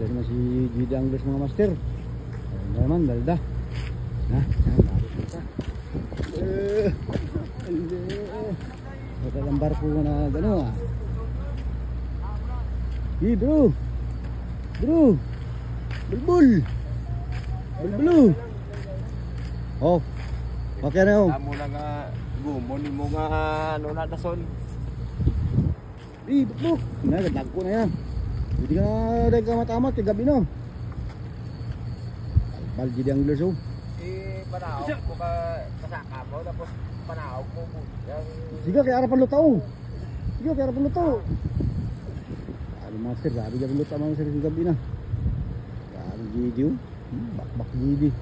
Bali naman si GD Anglers mga master. Ayun naman, dalda. Yan, balik kita. Baka lang barko na gano'n ah. Bro. Bulbul. Bulbulu. Oh. Okay na yun. Amo na nga gumon mo nga ano na dason. Buk. Nagdag ko na yan. Hindi ka na dahil ka matamat kay gabi na. Balji di Anglers oh. Panaog ko ka kasaka mo tapos panaog mo po. Sige kay arapan lutaw. Ano master, sabi ka lutaw mga sir sa gabi na. Sabi GD oh. Bakbak GD.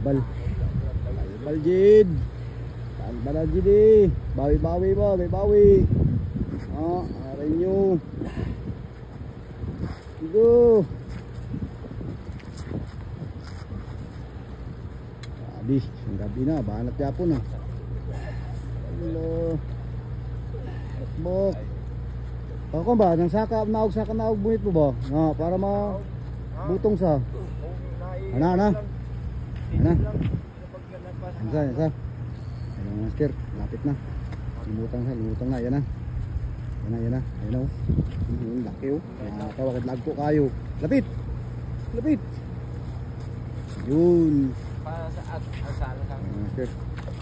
Balbal Jid. Balbal Jid eh. Bawi-bawi ba, bawi-bawi. Ah, aray nyo. Go. Sabi, ang gabi na, banat yapon ah. Hello. Bok. Ako ba, nang saka naog bunit mo ba? Na, para butong sa. Ana. Ansa. Ano master, lapit na. Limutang na, yan na. Yan na. Ayun oh. Laki oh. Tawag lag ko kayo. Lapit. Yun. Para sa asala kang master.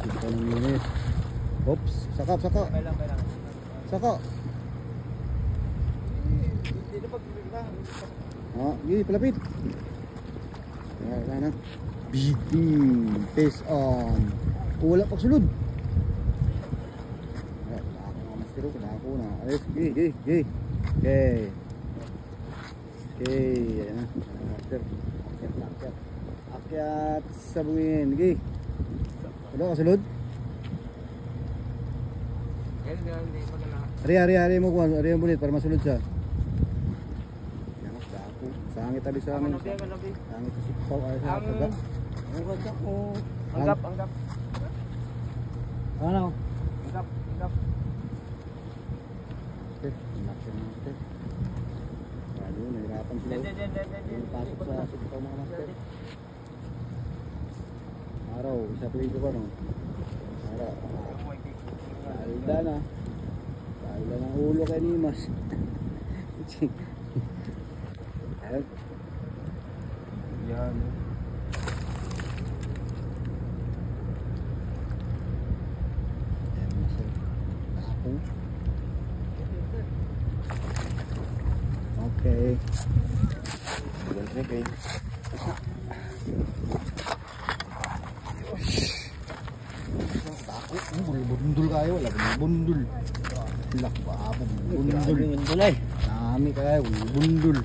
Ito ng minutes. Oops, saka. Kailang. Saka. Hindi na pagbibigla. Gini palapit. Yan na. Face on. Wala pag sulod. Ako nga master ko, ako na. Ayos, gay. Okay. Ayan na. Master. Akyat sa bungin. Gay. Ano ka sulod? Hindi magana. Hari mo kuha. Hari ang bunit para masulod siya. Yan na. Ako. Sangit tabi sa amin. Sangit si Pau. Ayos na. Taga. Ang ganda ko. Anggap. Ano? Anggap. Master. Lalo, nahirapan sila. Pasok sa sipitaw mga master. Araw, isa play ko ba no? Araw. Talda ng ulo kay Nimas. Yan. Okay. Okay. Bundul kayo, wala bundul. Lak ba bundul. Dami kayo, bundul.